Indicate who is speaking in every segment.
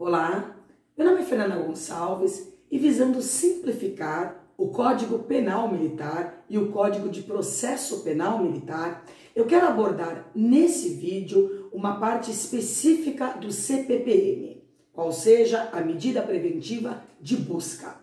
Speaker 1: Olá, meu nome é Fernanda Gonçalves e visando simplificar o Código Penal Militar e o Código de Processo Penal Militar, eu quero abordar nesse vídeo uma parte específica do CPPM, qual seja a medida preventiva de busca.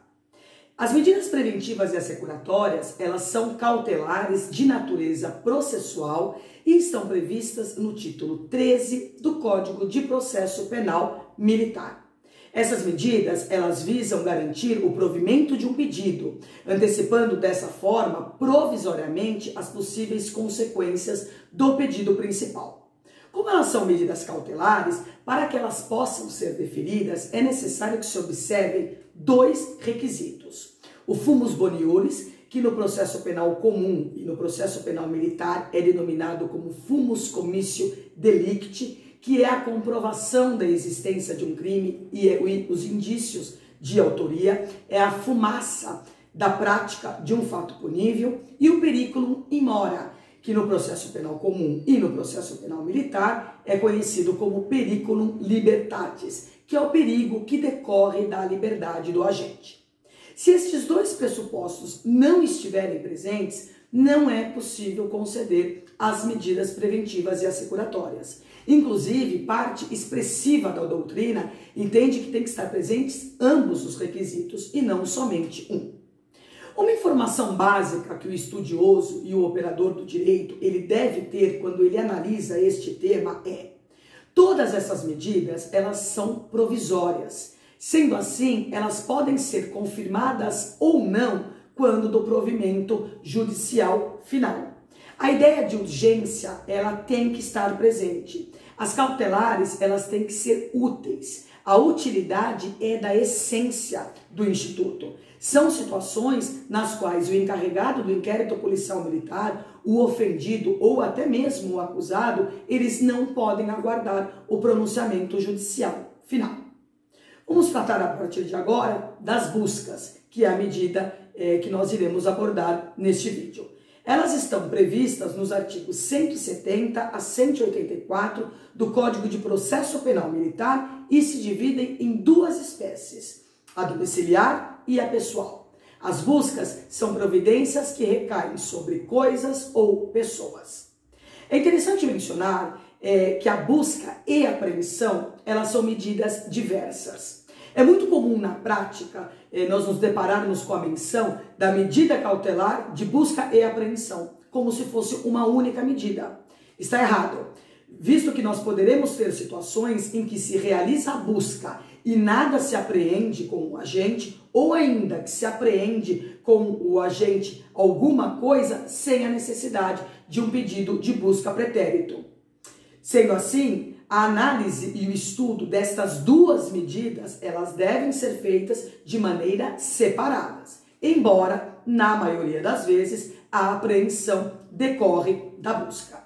Speaker 1: As medidas preventivas e assecuratórias, elas são cautelares de natureza processual e estão previstas no título 13 do Código de Processo Penal Militar. Essas medidas, elas visam garantir o provimento de um pedido, antecipando dessa forma, provisoriamente, as possíveis consequências do pedido principal. Como elas são medidas cautelares, para que elas possam ser deferidas, é necessário que se observem dois requisitos. O fumus boniuris, que no processo penal comum e no processo penal militar é denominado como fumus comissio delicti, que é a comprovação da existência de um crime e os indícios de autoria, é a fumaça da prática de um fato punível, e o periculum in mora, que no processo penal comum e no processo penal militar é conhecido como periculum libertatis, que é o perigo que decorre da liberdade do agente. Se estes dois pressupostos não estiverem presentes, não é possível conceder as medidas preventivas e assecuratórias. Inclusive, parte expressiva da doutrina entende que tem que estar presentes ambos os requisitos e não somente um. Uma informação básica que o estudioso e o operador do direito ele deve ter quando ele analisa este tema é: todas essas medidas elas são provisórias. Sendo assim, elas podem ser confirmadas ou não quando do provimento judicial final. A ideia de urgência, ela tem que estar presente. As cautelares, elas têm que ser úteis. A utilidade é da essência do Instituto. São situações nas quais o encarregado do inquérito policial militar, o ofendido ou até mesmo o acusado, eles não podem aguardar o pronunciamento judicial final. Vamos tratar a partir de agora das buscas, que é a medida que nós iremos abordar neste vídeo. Elas estão previstas nos artigos 170 a 184 do Código de Processo Penal Militar e se dividem em duas espécies, a domiciliar e a pessoal. As buscas são providências que recaem sobre coisas ou pessoas. É interessante mencionar que a busca e a apreensão, elas são medidas diversas. É muito comum na prática nós nos depararmos com a menção da medida cautelar de busca e apreensão, como se fosse uma única medida. Está errado, visto que nós poderemos ter situações em que se realiza a busca e nada se apreende com o agente, ou ainda que se apreende com o agente alguma coisa sem a necessidade de um pedido de busca pretérito. Sendo assim, a análise e o estudo destas duas medidas, elas devem ser feitas de maneira separadas, embora, na maioria das vezes, a apreensão decorre da busca.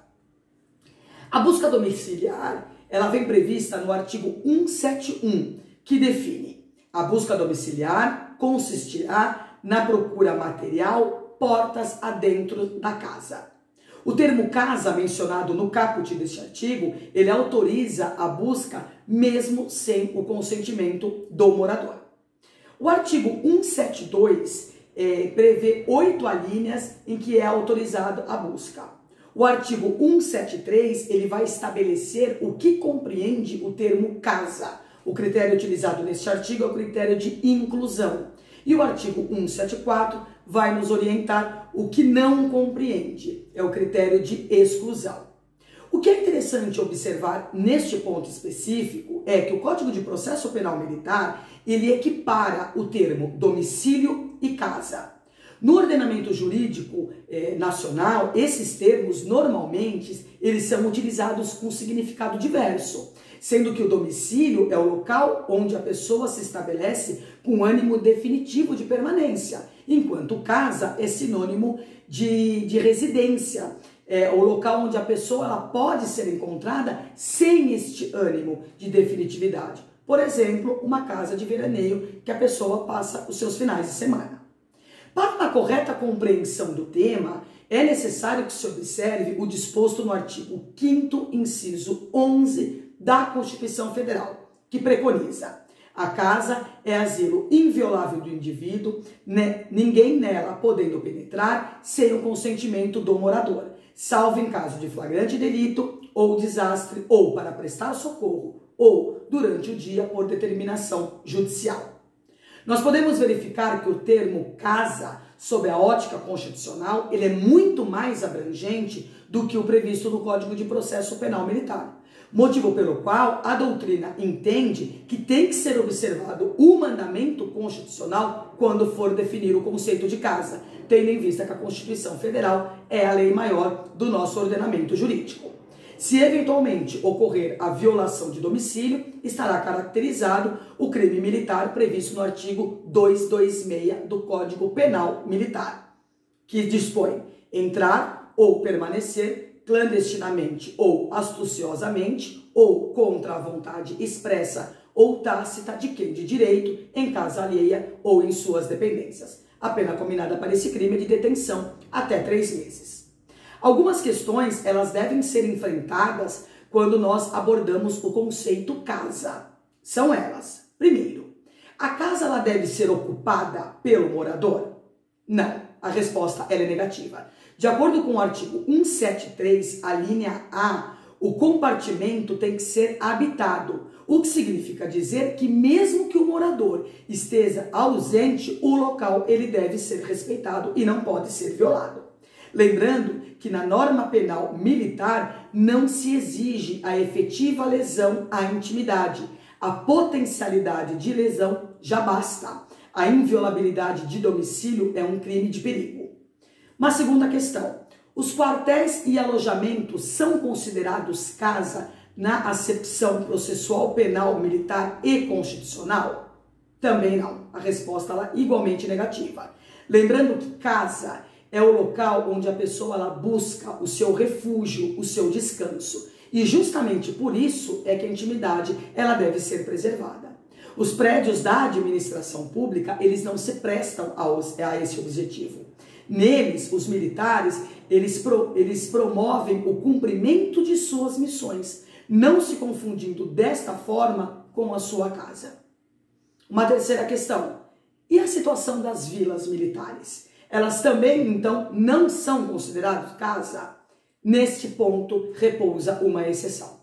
Speaker 1: A busca domiciliar, ela vem prevista no artigo 171, que define: a busca domiciliar consistirá na procura material portas adentro da casa. O termo casa, mencionado no caput deste artigo, ele autoriza a busca mesmo sem o consentimento do morador. O artigo 172 prevê 8 alíneas em que é autorizado a busca. O artigo 173, ele vai estabelecer o que compreende o termo casa. O critério utilizado neste artigo é o critério de inclusão. E o artigo 174 vai nos orientar o que não compreende, é o critério de exclusão. O que é interessante observar neste ponto específico é que o Código de Processo Penal Militar, ele equipara o termo domicílio e casa. No ordenamento jurídico nacional, esses termos, normalmente, eles são utilizados com significado diverso, sendo que o domicílio é o local onde a pessoa se estabelece com ânimo definitivo de permanência, enquanto casa é sinônimo de residência, o local onde a pessoa ela pode ser encontrada sem este ânimo de definitividade. Por exemplo, uma casa de veraneio que a pessoa passa os seus finais de semana. Para uma correta compreensão do tema, é necessário que se observe o disposto no artigo 5º, inciso 11 da Constituição Federal, que preconiza: a casa é asilo inviolável do indivíduo, ninguém nela podendo penetrar sem o consentimento do morador, salvo em caso de flagrante delito ou desastre, ou para prestar socorro, ou durante o dia por determinação judicial. Nós podemos verificar que o termo casa, sob a ótica constitucional, ele é muito mais abrangente do que o previsto no Código de Processo Penal Militar. Motivo pelo qual a doutrina entende que tem que ser observado o mandamento constitucional quando for definir o conceito de casa, tendo em vista que a Constituição Federal é a lei maior do nosso ordenamento jurídico. Se eventualmente ocorrer a violação de domicílio, estará caracterizado o crime militar previsto no artigo 226 do Código Penal Militar, que dispõe entrar ou permanecer clandestinamente ou astuciosamente ou contra a vontade expressa ou tácita de quem de direito em casa alheia ou em suas dependências. A pena combinada para esse crime é de detenção até 3 meses. Algumas questões, elas devem ser enfrentadas quando nós abordamos o conceito casa. São elas: primeiro, a casa ela deve ser ocupada pelo morador? Não, a resposta ela é negativa. De acordo com o artigo 173, a linha A, o compartimento tem que ser habitado, o que significa dizer que mesmo que o morador esteja ausente, o local ele deve ser respeitado e não pode ser violado. Lembrando que na norma penal militar não se exige a efetiva lesão à intimidade. A potencialidade de lesão já basta. A inviolabilidade de domicílio é um crime de perigo. Uma segunda questão: os quartéis e alojamentos são considerados casa na acepção processual penal militar e constitucional? Também não. A resposta ela é igualmente negativa. Lembrando que casa é o local onde a pessoa ela busca o seu refúgio, o seu descanso. E justamente por isso é que a intimidade ela deve ser preservada. Os prédios da administração pública, eles não se prestam a esse objetivo. Neles, os militares, eles promovem o cumprimento de suas missões, não se confundindo desta forma com a sua casa. Uma terceira questão: e a situação das vilas militares? Elas também, então, não são consideradas casa? Neste ponto, repousa uma exceção.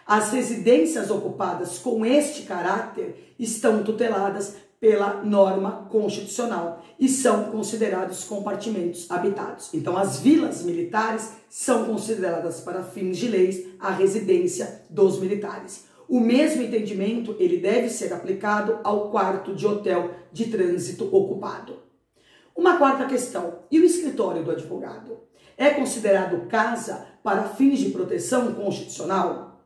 Speaker 1: As residências ocupadas com este caráter estão tuteladas pela norma constitucional e são considerados compartimentos habitados. Então, as vilas militares são consideradas, para fins de leis, a residência dos militares. O mesmo entendimento ele deve ser aplicado ao quarto de hotel de trânsito ocupado. Uma quarta questão: e o escritório do advogado? É considerado casa para fins de proteção constitucional?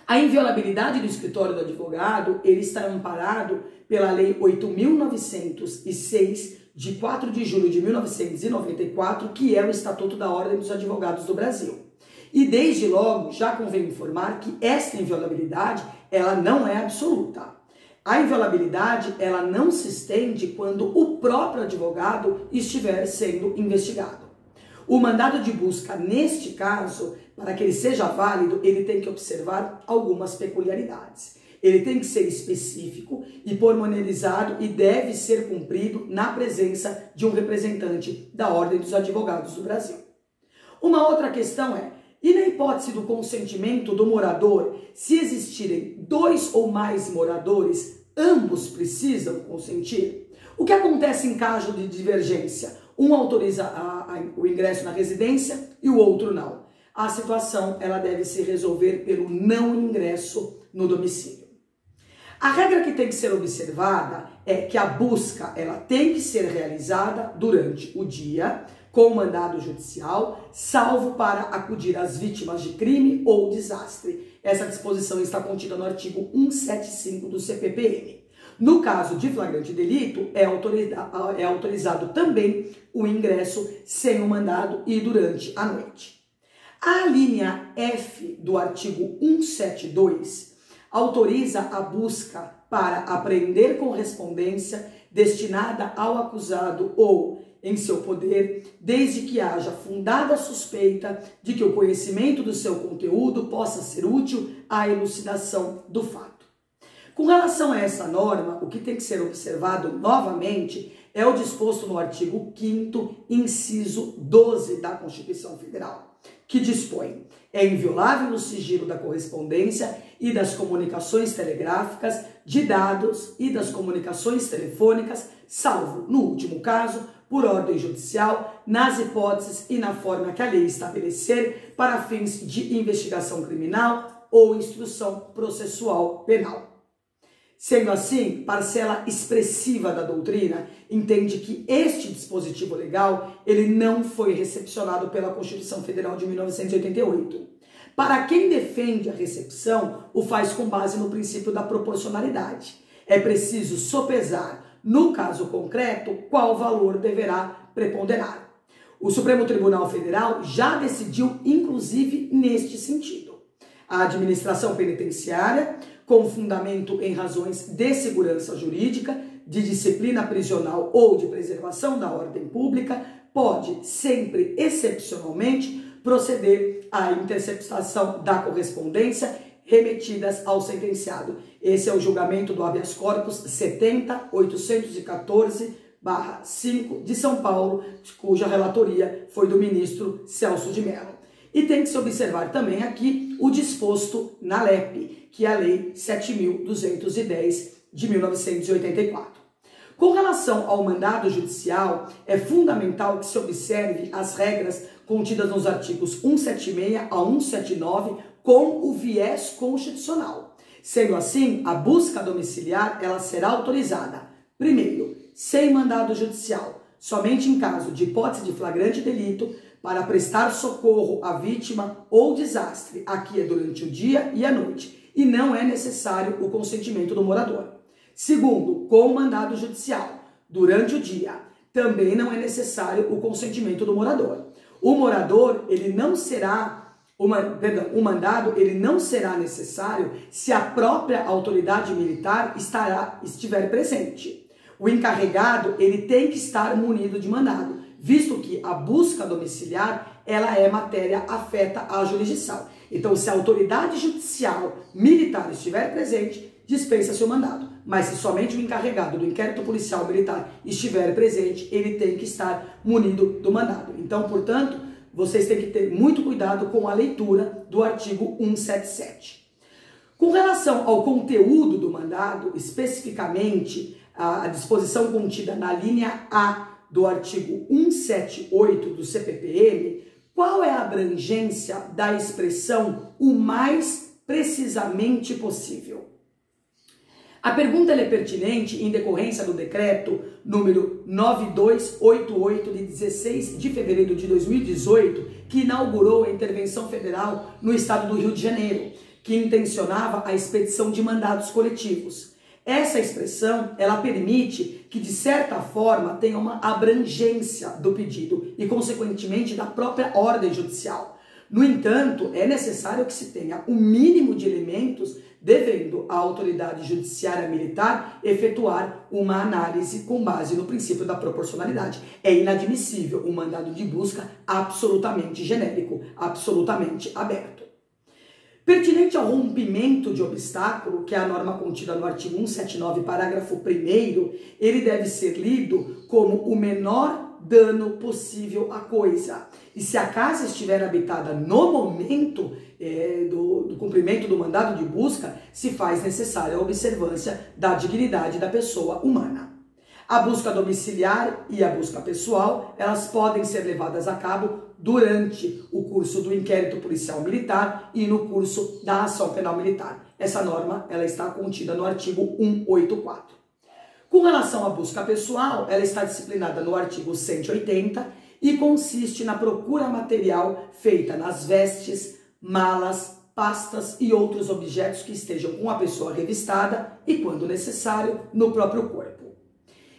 Speaker 1: A inviolabilidade do escritório do advogado, ele está amparado pela Lei 8.906, de 4 de julho de 1994, que é o Estatuto da Ordem dos Advogados do Brasil. E desde logo, já convém informar que esta inviolabilidade, ela não é absoluta. A inviolabilidade, ela não se estende quando o próprio advogado estiver sendo investigado. O mandado de busca, neste caso, para que ele seja válido, ele tem que observar algumas peculiaridades. Ele tem que ser específico e pormenorizado e deve ser cumprido na presença de um representante da Ordem dos Advogados do Brasil. Uma outra questão é: e na hipótese do consentimento do morador, se existirem 2 ou mais moradores, ambos precisam consentir? O que acontece em caso de divergência? Um autoriza o ingresso na residência e o outro não. A situação ela deve se resolver pelo não ingresso no domicílio. A regra que tem que ser observada é que a busca ela tem que ser realizada durante o dia, com mandado judicial, salvo para acudir às vítimas de crime ou desastre. Essa disposição está contida no artigo 175 do CPPM. No caso de flagrante delito, é autorizado também o ingresso sem o mandado e durante a noite. A linha F do artigo 172 autoriza a busca para apreender correspondência destinada ao acusado ou em seu poder, desde que haja fundada suspeita de que o conhecimento do seu conteúdo possa ser útil à elucidação do fato. Com relação a essa norma, o que tem que ser observado novamente é o disposto no artigo 5º, inciso 12 da Constituição Federal, que dispõe: é inviolável o sigilo da correspondência e das comunicações telegráficas, de dados e das comunicações telefônicas, salvo, no último caso, por ordem judicial, nas hipóteses e na forma que a lei estabelecer para fins de investigação criminal ou instrução processual penal. Sendo assim, parcela expressiva da doutrina entende que este dispositivo legal ele não foi recepcionado pela Constituição Federal de 1988. Para quem defende a recepção, o faz com base no princípio da proporcionalidade. É preciso sopesar, no caso concreto, qual valor deverá preponderar. O Supremo Tribunal Federal já decidiu, inclusive, neste sentido. A administração penitenciária, com fundamento em razões de segurança jurídica, de disciplina prisional ou de preservação da ordem pública, pode, sempre excepcionalmente, proceder à interceptação da correspondência remetidas ao sentenciado. Esse é o julgamento do habeas corpus 70.814/5 de São Paulo, cuja relatoria foi do ministro Celso de Mello. E tem que se observar também aqui o disposto na LEP, que é a Lei 7.210 de 1984. Com relação ao mandado judicial, é fundamental que se observe as regras contidas nos artigos 176 a 179 com o viés constitucional. Sendo assim, a busca domiciliar ela será autorizada, primeiro, sem mandado judicial, somente em caso de hipótese de flagrante delito, para prestar socorro à vítima ou desastre, aqui é durante o dia e a noite, e não é necessário o consentimento do morador. Segundo, com mandado judicial, durante o dia, também não é necessário o consentimento do morador. O morador, ele não será, o mandado, ele não será necessário se a própria autoridade militar estiver presente. O encarregado, ele tem que estar munido de mandado, visto que a busca domiciliar, ela é matéria afeta à jurisdição. Então, se a autoridade judicial militar estiver presente, dispensa-se o mandado. Mas se somente o encarregado do inquérito policial militar estiver presente, ele tem que estar munido do mandado. Então, portanto, vocês têm que ter muito cuidado com a leitura do artigo 177. Com relação ao conteúdo do mandado, especificamente a disposição contida na linha A do artigo 178 do CPPM, qual é a abrangência da expressão o mais precisamente possível? A pergunta é pertinente em decorrência do decreto número 9288 de 16 de fevereiro de 2018, que inaugurou a intervenção federal no estado do Rio de Janeiro, que intencionava a expedição de mandados coletivos. Essa expressão, ela permite que, de certa forma, tenha uma abrangência do pedido e, consequentemente, da própria ordem judicial. No entanto, é necessário que se tenha o mínimo de elementos, devendo a autoridade judiciária militar efetuar uma análise com base no princípio da proporcionalidade. É inadmissível um mandado de busca absolutamente genérico, absolutamente aberto. Pertinente ao rompimento de obstáculo, que é a norma contida no artigo 179, parágrafo 1º, ele deve ser lido como o menor dano possível à coisa. E se a casa estiver habitada no momento do cumprimento do mandado de busca, se faz necessária a observância da dignidade da pessoa humana. A busca domiciliar e a busca pessoal, elas podem ser levadas a cabo durante o curso do inquérito policial militar e no curso da ação penal militar. Essa norma ela está contida no artigo 184. Com relação à busca pessoal, ela está disciplinada no artigo 180 e consiste na procura material feita nas vestes, malas, pastas e outros objetos que estejam com a pessoa revistada e, quando necessário, no próprio corpo.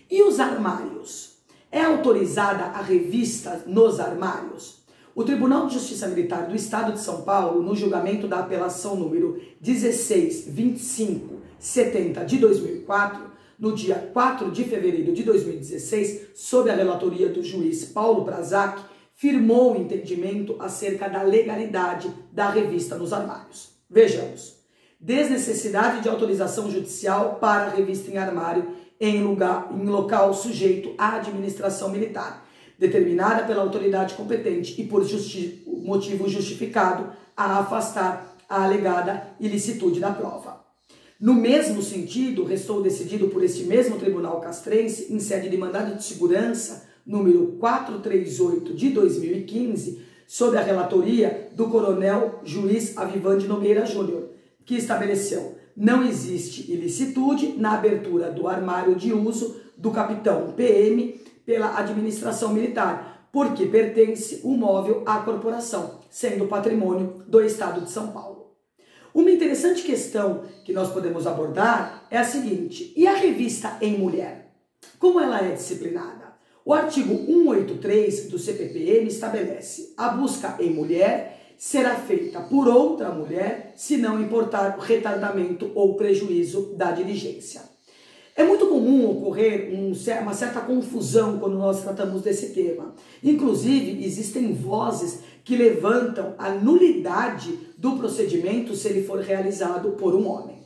Speaker 1: E os armários? É autorizada a revista nos armários? O Tribunal de Justiça Militar do Estado de São Paulo, no julgamento da apelação número 16.2570 de 2004, no dia 4 de fevereiro de 2016, sob a relatoria do juiz Paulo Prazac, firmou o entendimento acerca da legalidade da revista nos armários. Vejamos. desnecessidade de autorização judicial para a revista em armário em local sujeito à administração militar, determinada pela autoridade competente e por motivo justificado a afastar a alegada ilicitude da prova. No mesmo sentido, restou decidido por este mesmo Tribunal Castrense, em sede de mandado de segurança número 438 de 2015, sob a relatoria do coronel juiz Avivande Nogueira Júnior, que estabeleceu: não existe ilicitude na abertura do armário de uso do capitão PM pela administração militar, porque pertence o móvel à corporação, sendo patrimônio do Estado de São Paulo. Uma interessante questão que nós podemos abordar é a seguinte: e a revista em mulher? Como ela é disciplinada? O artigo 183 do CPPM estabelece: a busca em mulher será feita por outra mulher se não importar retardamento ou prejuízo da diligência. É muito comum ocorrer uma certa confusão quando nós tratamos desse tema. Inclusive, existem vozes que levantam a nulidade do procedimento se ele for realizado por um homem.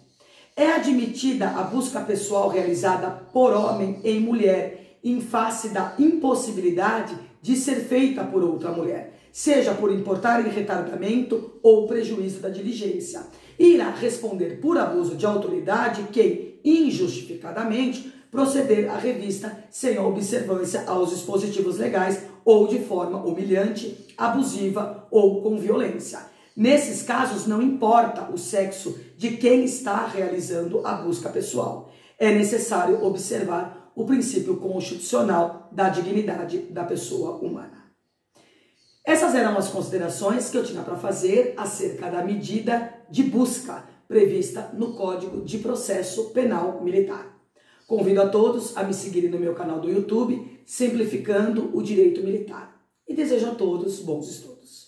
Speaker 1: É admitida a busca pessoal realizada por homem em mulher, em face da impossibilidade de ser feita por outra mulher, seja por importar em retardamento ou prejuízo da diligência. Irá responder por abuso de autoridade quem, injustificadamente, proceder à revista sem a observância aos dispositivos legais ou de forma humilhante, abusiva ou com violência. Nesses casos, não importa o sexo de quem está realizando a busca pessoal. É necessário observar o princípio constitucional da dignidade da pessoa humana. Essas eram as considerações que eu tinha para fazer acerca da medida de busca prevista no Código de Processo Penal Militar. Convido a todos a me seguirem no meu canal do YouTube, Simplificando o Direito Militar. E desejo a todos bons estudos.